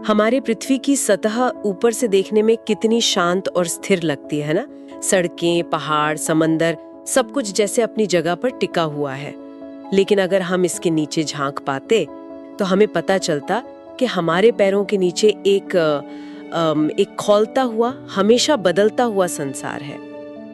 हमारे पृथ्वी की सतह ऊपर से देखने में कितनी शांत और स्थिर लगती है ना। सड़कें, पहाड़, समंदर, सब कुछ जैसे अपनी जगह पर टिका हुआ है। लेकिन अगर हम इसके नीचे झांक पाते तो हमें पता चलता कि हमारे पैरों के नीचे एक खौलता हुआ, हमेशा बदलता हुआ संसार है।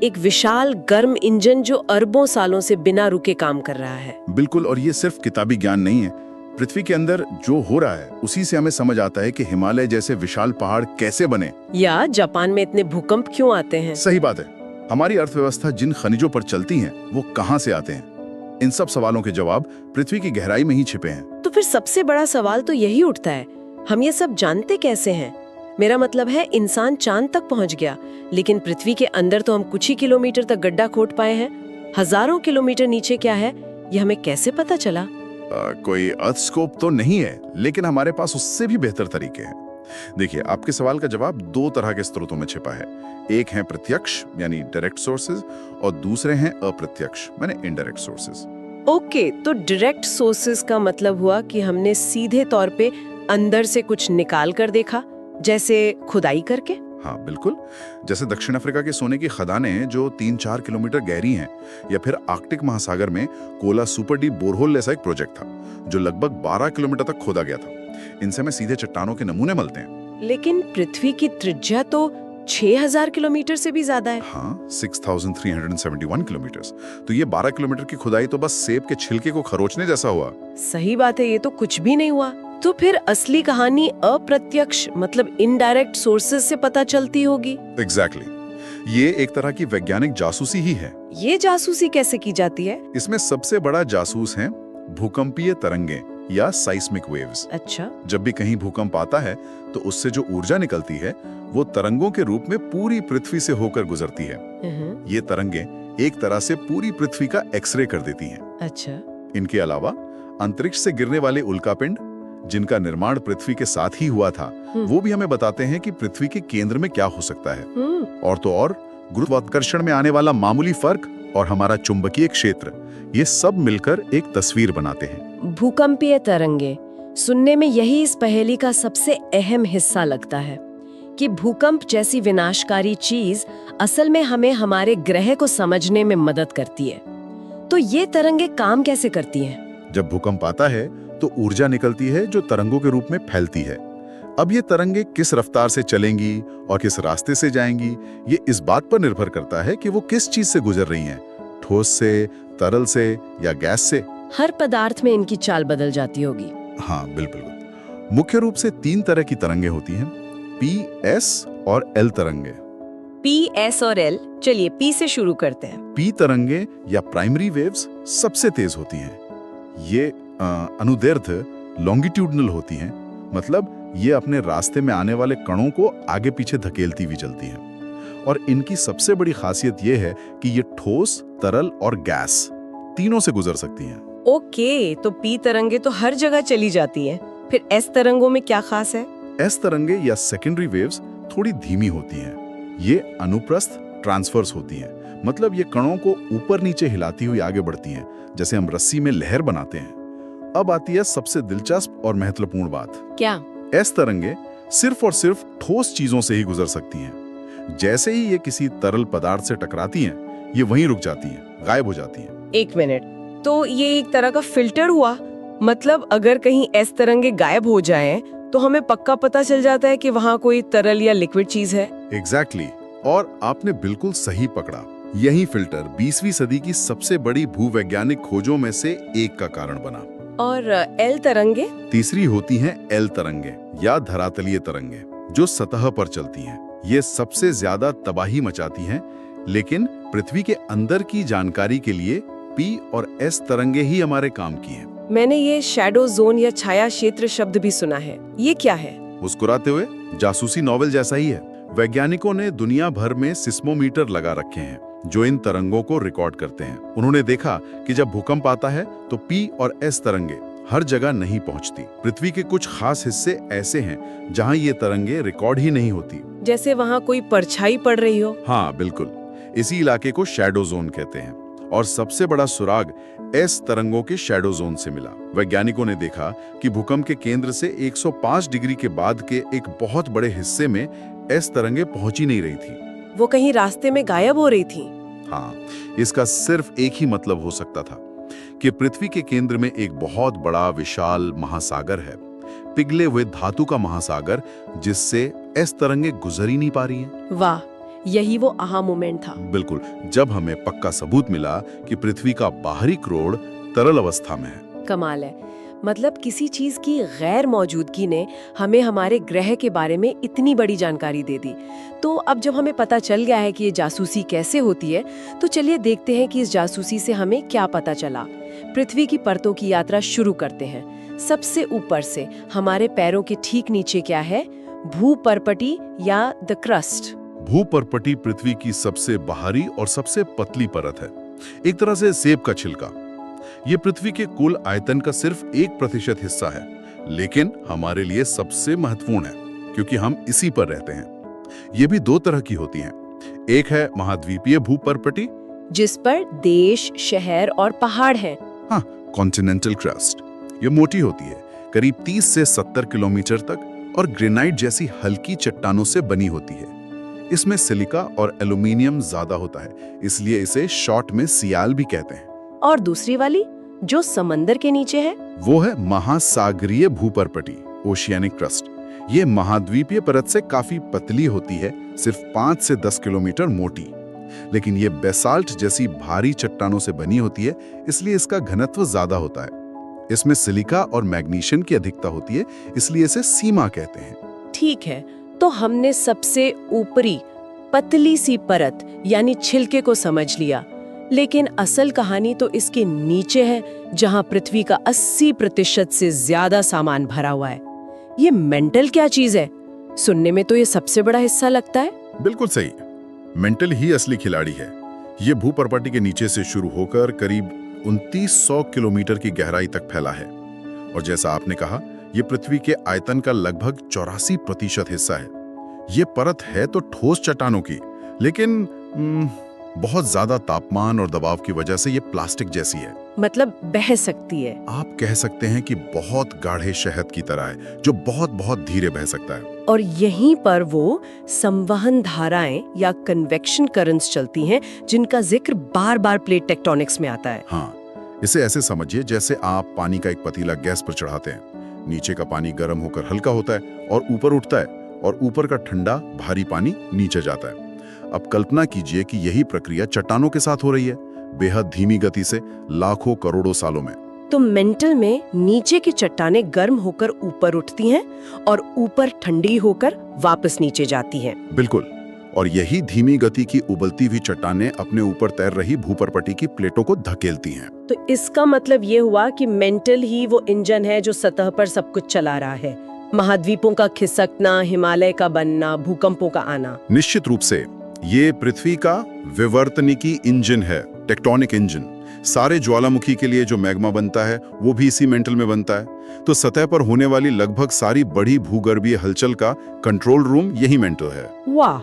एक विशाल गर्म इंजन जो अरबों सालों से बिना रुके काम कर रहा है। बिल्कुल, और ये सिर्फ किताबी ज्ञान नहीं है। पृथ्वी के अंदर जो हो रहा है उसी से हमें समझ आता है कि हिमालय जैसे विशाल पहाड़ कैसे बने, या जापान में इतने भूकंप क्यों आते हैं। सही बात है। हमारी अर्थव्यवस्था जिन खनिजों पर चलती है वो कहाँ से आते हैं, इन सब सवालों के जवाब पृथ्वी की गहराई में ही छिपे हैं। तो फिर सबसे बड़ा सवाल तो यही उठता है, हम ये सब जानते कैसे हैं। मेरा मतलब है, इंसान चांद तक पहुंच गया, लेकिन पृथ्वी के अंदर तो हम कुछ ही किलोमीटर तक गड्ढा खोद पाए हैं। हजारों किलोमीटर नीचे क्या है, ये हमें कैसे पता चला। कोई अर्थस्कोप तो नहीं है, लेकिन हमारे पास उससे भी बेहतर तरीके हैं। देखिए, आपके सवाल का जवाब दो तरह के स्रोतों में छिपा है। एक है प्रत्यक्ष यानी डायरेक्ट सोर्सेज, और दूसरे हैं अप्रत्यक्ष यानी इनडायरेक्ट सोर्सेज। ओके, तो डायरेक्ट सोर्सेज का मतलब हुआ कि हमने सीधे तौर पे अंदर से कुछ निकाल कर देखा, जैसे खुदाई करके। हाँ बिल्कुल, जैसे दक्षिण अफ्रीका के सोने की खदानें जो 3-4 किलोमीटर गहरी हैं, या फिर आर्कटिक महासागर में कोला सुपर डीप बोरहोल जैसा एक प्रोजेक्ट था जो लगभग 12 किलोमीटर तक खोदा गया था। इनसे में सीधे चट्टानों के नमूने मिलते हैं। लेकिन पृथ्वी की त्रिज्या तो 6000 किलोमीटर से भी ज्यादा है। हाँ, 6371 किलोमीटर। तो ये 12 किलोमीटर की खुदाई तो बस सेब के छिलके को खरोचने जैसा हुआ। सही बात है, ये तो कुछ भी नहीं हुआ। तो फिर असली कहानी अप्रत्यक्ष मतलब इनडायरेक्ट सोर्सेज से पता चलती होगी। एग्जैक्टली। ये एक तरह की वैज्ञानिक जासूसी ही है। ये जासूसी कैसे की जाती है? इसमें सबसे बड़ा जासूस है भूकंपीय तरंगे या साइस्मिक वेव्स। अच्छा। जब भी कहीं भूकंप आता है तो उससे जो ऊर्जा निकलती है वो तरंगों के रूप में पूरी पृथ्वी से होकर गुजरती है। ये तरंगे एक तरह से पूरी पृथ्वी का एक्सरे कर देती हैं। अच्छा। इनके अलावा अंतरिक्ष से गिरने वाले उल्कापिंड, जिनका निर्माण पृथ्वी के साथ ही हुआ था, वो भी हमें बताते हैं कि पृथ्वी के केंद्र में क्या हो सकता है। और तो और गुरुत्वाकर्षण में आने वाला मामूली फर्क और हमारा चुंबकीय क्षेत्र, ये सब मिलकर एक तस्वीर बनाते हैं। भूकंपीय तरंगे सुनने में यही इस पहेली का सबसे अहम हिस्सा लगता है कि भूकंप जैसी विनाशकारी चीज असल में हमें हमारे ग्रह को समझने में मदद करती है। तो ये तरंगे काम कैसे करती हैं? जब भूकंप आता है तो ऊर्जा निकलती है जो तरंगों के रूप में फैलती है। अब ये तरंगे किस रफ्तार से चलेंगी और किस रास्ते से जाएंगी, ये इस बात पर निर्भर करता है कि वो किस चीज से गुजर रही हैं, ठोस से, तरल से या गैस से। हर पदार्थ में इनकी चाल बदल जाती होगी। हाँ बिल्कुल। मुख्य रूप से 3 तरह की तरंगे होती हैं, पी, एस और एल तरंगे। पी, एस और एल, चलिए पी से शुरू करते हैं। पी तरंगे या प्राइमरी वेव्स सबसे तेज होती हैं। ये अनुदैर्ध्य लॉन्गिट्यूडनल होती हैं, मतलब ये अपने रास्ते में आने वाले कणों को आगे पीछे धकेलती हुई चलती हैं। और इनकी सबसे बड़ी खासियत ये है कि ये ठोस, तरल और गैस तीनों से गुजर सकती हैं। ओके, तो पी तरंगे तो हर जगह चली जाती हैं। फिर एस तरंगों में क्या खास है? एस तरंगे या सेकेंडरी वेव्स थोड़ी धीमी होती हैं। ये अनुप्रस्थ ट्रांसफर्स होती हैं, मतलब ये कणों को ऊपर नीचे हिलाती हुई आगे बढ़ती हैं, जैसे हम रस्सी में लहर बनाते हैं। अब आती है सबसे दिलचस्प और महत्वपूर्ण बात। क्या? एस तरंगे सिर्फ और सिर्फ ठोस चीजों से ही गुजर सकती हैं। जैसे ही ये किसी तरल पदार्थ से टकराती हैं, ये वहीं रुक जाती हैं, गायब हो जाती हैं। एक मिनट, तो ये एक तरह का फिल्टर हुआ? मतलब अगर कहीं एस तरंगे गायब हो जाएं, तो हमें पक्का पता चल जाता है कि वहाँ कोई तरल या लिक्विड चीज है। एग्जैक्टली। और आपने बिल्कुल सही पकड़ा। यही फिल्टर 20वीं सदी की सबसे बड़ी भूवैज्ञानिक खोजों में से एक का कारण बना। और एल तरंगे? तीसरी होती हैं एल तरंगे या धरातलीय तरंगे, जो सतह पर चलती हैं। ये सबसे ज्यादा तबाही मचाती हैं, लेकिन पृथ्वी के अंदर की जानकारी के लिए पी और एस तरंगे ही हमारे काम की हैं। मैंने ये शैडो जोन या छाया क्षेत्र शब्द भी सुना है, ये क्या है? मुस्कुराते हुए जासूसी नॉवेल जैसा ही है। वैज्ञानिकों ने दुनिया भर में सिस्मोमीटर लगा रखे हैं जो इन तरंगों को रिकॉर्ड करते हैं। उन्होंने देखा कि जब भूकंप आता है तो पी और एस तरंगे हर जगह नहीं पहुंचती। पृथ्वी के कुछ खास हिस्से ऐसे हैं जहां ये तरंगे रिकॉर्ड ही नहीं होती, जैसे वहां कोई परछाई पड़ रही हो। हाँ बिल्कुल, इसी इलाके को शैडो जोन कहते हैं। और सबसे बड़ा सुराग एस तरंगों के शैडो जोन से मिला। वैज्ञानिकों ने देखा कि भूकंप के केंद्र से 105 डिग्री के बाद के एक बहुत बड़े हिस्से में एस तरंगे पहुंच ही नहीं रही थी। वो कहीं रास्ते में गायब हो रही थी। हाँ, इसका सिर्फ एक ही मतलब हो सकता था कि पृथ्वी के केंद्र में एक बहुत बड़ा विशाल महासागर है, पिघले हुए धातु का महासागर, जिससे एस तरंगे गुजर ही नहीं पा रही हैं। वाह, यही वो आहा मोमेंट था। बिल्कुल, जब हमें पक्का सबूत मिला कि पृथ्वी का बाहरी क्रोड़ तरल अवस्था में है। कमाल है, मतलब किसी चीज की गैर मौजूदगी ने हमें हमारे ग्रह के बारे में इतनी बड़ी जानकारी दे दी। तो अब जब हमें पता चल गया है कि ये जासूसी कैसे होती है, तो चलिए देखते हैं कि इस जासूसी से हमें क्या पता चला। पृथ्वी की परतों की यात्रा शुरू करते हैं। सबसे ऊपर से हमारे पैरों के ठीक नीचे क्या है? भूपर्पटी या द क्रस्ट। भूपर्पटी पृथ्वी की सबसे बाहरी और सबसे पतली परत है, एक तरह से सेब का छिलका। ये पृथ्वी के कुल आयतन का सिर्फ 1% हिस्सा है, लेकिन हमारे लिए सबसे महत्वपूर्ण है क्योंकि हम इसी पर रहते हैं। ये भी दो तरह की होती हैं। एक है महाद्वीपीय भूपर्पटी, जिस पर देश, शहर और पहाड़ हैं। हाँ, कॉन्टिनेंटल क्रस्ट। ये मोटी होती है, करीब 30 से 70 किलोमीटर तक, और ग्रेनाइट जैसी हल्की चट्टानों से बनी होती है। इसमें सिलिका और एल्यूमिनियम ज्यादा होता है, इसलिए इसे शॉर्ट में सियाल भी कहते हैं। और दूसरी वाली जो समंदर के नीचे है, वो है महासागरीय भूपर्पटी, ओशियानिक क्रस्ट। ये महाद्वीपीय परत से काफी पतली होती है, सिर्फ 5 से 10 किलोमीटर मोटी, लेकिन ये बेसाल्ट जैसी भारी चट्टानों से बनी होती है, इसलिए इसका घनत्व ज्यादा होता है। इसमें सिलिका और मैग्नीशियम की अधिकता होती है, इसलिए इसे सीमा कहते हैं। ठीक है, तो हमने सबसे ऊपरी पतली सी परत यानी छिलके को समझ लिया, लेकिन असल कहानी तो इसके नीचे है, जहां पृथ्वी का 80% से ज्यादा सामान भरा हुआ है। ये मेंटल क्या चीज है? सुनने में तो ये सबसे बड़ा हिस्सा लगता है। बिल्कुल सही, मेंटल ही असली खिलाड़ी है। ये भूपर्पटी के नीचे से शुरू होकर करीब 2900 किलोमीटर की गहराई तक फैला है, और जैसा आपने कहा, ये पृथ्वी के आयतन का लगभग 84% हिस्सा है। ये परत है तो ठोस चट्टानों की, लेकिन बहुत ज्यादा तापमान और दबाव की वजह से ये प्लास्टिक जैसी है। मतलब बह सकती है। आप कह सकते हैं कि बहुत गाढ़े शहद की तरह है, जो बहुत बहुत धीरे बह सकता है। और यहीं पर वो संवहन धाराएं या कन्वेक्शन करंट्स चलती हैं, जिनका जिक्र बार बार प्लेट टेक्टोनिक्स में आता है। हाँ, इसे ऐसे समझिए जैसे आप पानी का एक पतीला गैस पर चढ़ाते हैं। नीचे का पानी गर्म होकर हल्का होता है और ऊपर उठता है, और ऊपर का ठंडा भारी पानी नीचे जाता है। अब कल्पना कीजिए कि यही प्रक्रिया चट्टानों के साथ हो रही है, बेहद धीमी गति से, लाखों करोड़ों सालों में। तो मेंटल में नीचे की चट्टानें गर्म होकर ऊपर उठती हैं और ऊपर ठंडी होकर वापस नीचे जाती हैं। बिल्कुल, और यही धीमी गति की उबलती हुई चट्टानें अपने ऊपर तैर रही भूपर्पटी की प्लेटों को धकेलती हैं। तो इसका मतलब ये हुआ कि मेंटल ही वो इंजन है जो सतह पर सब कुछ चला रहा है। महाद्वीपों का खिसकना, हिमालय का बनना, भूकंपों का आना। निश्चित रूप से ये पृथ्वी का विवर्तनिकी इंजन है, टेक्टोनिक इंजन। सारे ज्वालामुखी के लिए जो मैग्मा बनता है, वो भी इसी मेंटल में बनता है। तो सतह पर होने वाली लगभग सारी बड़ी भूगर्भीय हलचल का कंट्रोल रूम यही मेंटल है। वाह,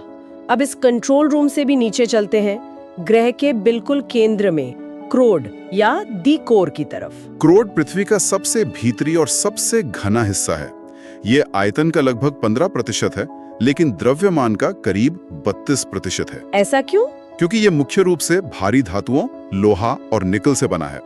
अब इस कंट्रोल रूम से भी नीचे चलते हैं, ग्रह के बिल्कुल केंद्र में, क्रोड या दी कोर की तरफ। क्रोड पृथ्वी का सबसे भीतरी और सबसे घना हिस्सा है। ये आयतन का लगभग 15% है, लेकिन द्रव्यमान का करीब 32% है। ऐसा क्यों? क्योंकि ये मुख्य रूप से भारी धातुओं, लोहा और निकल से बना है,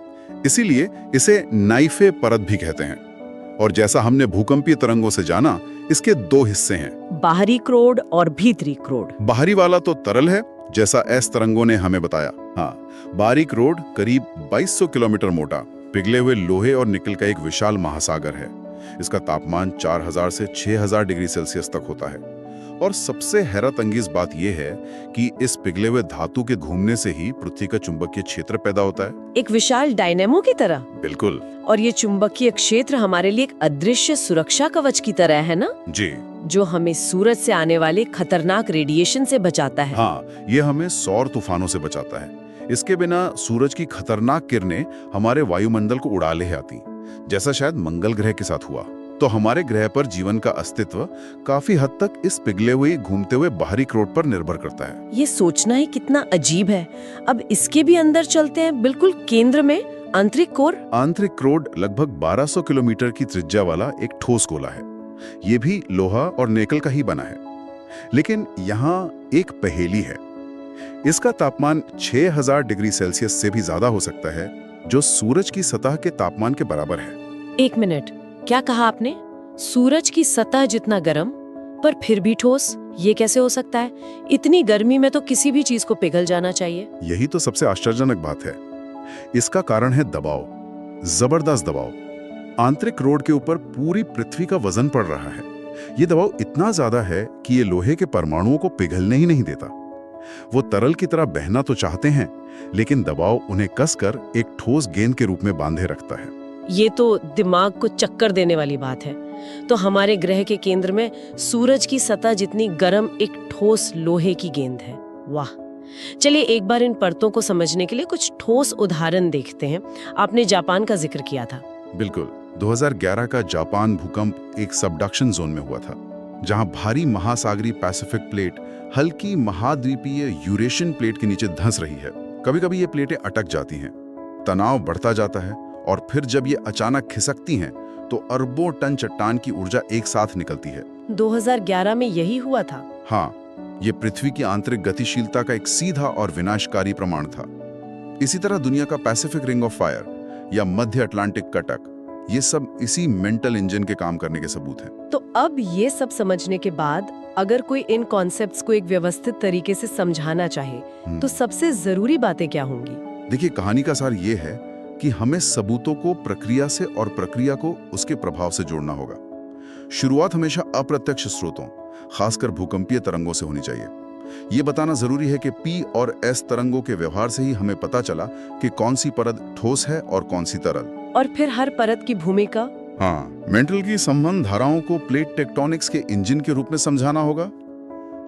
इसीलिए इसे नाइफे परत भी कहते हैं। और जैसा हमने भूकंपीय तरंगों से जाना, इसके 2 हिस्से हैं, बाहरी क्रोड और भीतरी क्रोड। बाहरी वाला तो तरल है, जैसा एस तरंगों ने हमें बताया। हाँ, बाहरी क्रोड करीब 2200 किलोमीटर मोटा, पिघले हुए लोहे और निकल का एक विशाल महासागर है। इसका तापमान 4000 से 6000 डिग्री सेल्सियस तक होता है। और सबसे हैरत अंगेज बात यह है कि इस पिघले हुए धातु के घूमने से ही पृथ्वी का चुंबकीय क्षेत्र पैदा होता है, एक विशाल डायनेमो की तरह। बिल्कुल। और ये चुंबकीय क्षेत्र हमारे लिए एक अदृश्य सुरक्षा कवच की तरह है ना? जी, जो हमें सूरज से आने वाले खतरनाक रेडिएशन से बचाता है। हाँ, ये हमें सौर तूफानों से बचाता है। इसके बिना सूरज की खतरनाक किरणें हमारे वायुमंडल को उड़ा ले आती, जैसा शायद मंगल ग्रह के साथ हुआ। तो हमारे ग्रह पर जीवन का अस्तित्व काफी हद तक इस पिघले हुए घूमते हुए बाहरी क्रोड पर निर्भर करता है। ये सोचना ही कितना अजीब है। अब इसके भी अंदर चलते हैं, बिल्कुल केंद्र में आंतरिक कोर। आंतरिक क्रोड लगभग 1200 किलोमीटर की त्रिज्या वाला एक ठोस गोला है। ये भी लोहा और निकल का ही बना है। लेकिन यहाँ एक पहेली है। इसका तापमान 6000 डिग्री सेल्सियस से भी ज्यादा हो सकता है, जो सूरज की सतह के तापमान के बराबर है। एक मिनट, क्या कहा आपने? सूरज की सतह जितना गर्म पर फिर भी ठोस? ये कैसे हो सकता है? इतनी गर्मी में तो किसी भी चीज को पिघल जाना चाहिए। यही तो सबसे आश्चर्यजनक बात है। इसका कारण है दबाव, जबरदस्त दबाव। आंतरिक क्रोड के ऊपर पूरी पृथ्वी का वजन पड़ रहा है। ये दबाव इतना ज्यादा है कि ये लोहे के परमाणुओं को पिघलने ही नहीं देता। वो तरल की तरह बहना तो चाहते हैं, लेकिन दबाव उन्हें कसकर एक ठोस गेंद के रूप में बांधे रखता है। ये तो दिमाग को चक्कर देने वाली बात है। तो हमारे ग्रह के केंद्र में सूरज की सतह जितनी गर्म एक ठोस लोहे की गेंद है। वाह! चलिए एक बार इन परतों को समझने के लिए कुछ ठोस उदाहरण देखते हैं। आपने जापान का जिक्र किया था। बिल्कुल। 2011 का जापान भूकंप एक सबडक्शन जोन में हुआ था, जहां भारी महासागरीय पैसिफिक प्लेट हल्की महाद्वीपीय यूरेशियन प्लेट के नीचे धंस रही है। कभी कभी ये प्लेटें अटक जाती हैं, तनाव बढ़ता जाता है, और फिर जब ये अचानक खिसकती हैं तो अरबों टन चट्टान की ऊर्जा एक साथ निकलती है। 2011 में यही हुआ था। हाँ, ये पृथ्वी की आंतरिक गतिशीलता का एक सीधा और विनाशकारी प्रमाण था। इसी तरह दुनिया का पैसिफिक रिंग ऑफ फायर या मध्य अटलांटिक कटक, ये सब इसी मेंटल इंजन के काम करने के सबूत हैं। तो अब ये सब समझने के बाद अगर कोई इन कॉन्सेप्ट्स को एक व्यवस्थित तरीके से समझाना चाहे तो सबसे जरूरी बातें क्या होंगी? देखिए, कहानी का सार ये है कि हमें सबूतों को प्रक्रिया से और प्रक्रिया को उसके प्रभाव से जोड़ना होगा। शुरुआत हमेशा अप्रत्यक्ष स्रोतों, खासकर भूकंपीय तरंगों से होनी चाहिए। ये बताना जरूरी है कि P और S तरंगों के व्यवहार से ही हमें पता चला कि कौन सी परत ठोस है और कौन सी तरल। और फिर हर परत की भूमिका। हाँ, मेंटल की संबंध धाराओं को प्लेट टेक्टोनिक्स के इंजन के रूप में समझाना होगा।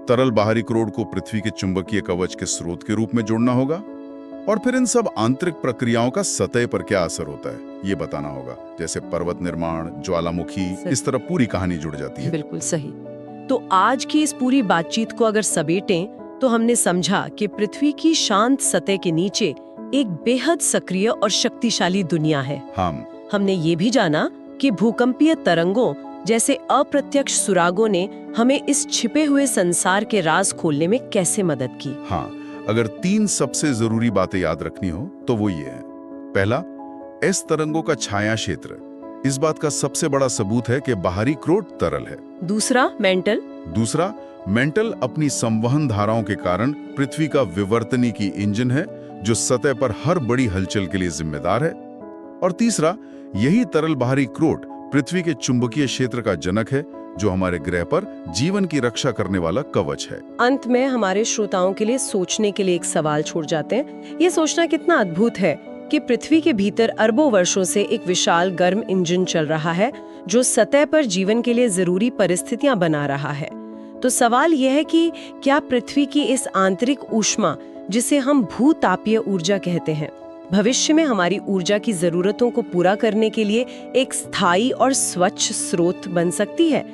तरल बाहरी क्रोड को पृथ्वी के चुंबकीय कवच के स्रोत के रूप में जोड़ना होगा, और फिर इन सब आंतरिक प्रक्रियाओं का सतह पर क्या असर होता है ये बताना होगा। जैसे पर्वत निर्माण, ज्वालामुखी, इस तरह पूरी कहानी जुड़ जाती है। बिल्कुल सही। तो आज की इस पूरी बातचीत को अगर समेटें तो हमने समझा कि पृथ्वी की शांत सतह के नीचे एक बेहद सक्रिय और शक्तिशाली दुनिया है। हमने ये भी जाना कि भूकंपीय तरंगों जैसे अप्रत्यक्ष सुरागों ने हमें इस छिपे हुए संसार के राज खोलने में कैसे मदद की। हाँ, अगर 3 सबसे जरूरी बातें याद रखनी हो तो वो ये है। पहला, एस तरंगों का छाया क्षेत्र इस बात का सबसे बड़ा सबूत है कि बाहरी क्रोड तरल है। दूसरा, मेंटल अपनी संवहन धाराओं के कारण पृथ्वी का विवर्तनिकी इंजन है, जो सतह पर हर बड़ी हलचल के लिए जिम्मेदार है। और तीसरा, यही तरल बाहरी क्रोड पृथ्वी के चुंबकीय क्षेत्र का जनक है, जो हमारे ग्रह पर जीवन की रक्षा करने वाला कवच है। अंत में हमारे श्रोताओं के लिए सोचने के लिए एक सवाल छोड़ जाते हैं। ये सोचना कितना अद्भुत है कि पृथ्वी के भीतर अरबों वर्षों से एक विशाल गर्म इंजन चल रहा है, जो सतह पर जीवन के लिए जरूरी परिस्थितियां बना रहा है। तो सवाल यह है कि क्या पृथ्वी की इस आंतरिक ऊष्मा, जिसे हम भूतापीय ऊर्जा कहते हैं, भविष्य में हमारी ऊर्जा की जरूरतों को पूरा करने के लिए एक स्थायी और स्वच्छ स्रोत बन सकती है,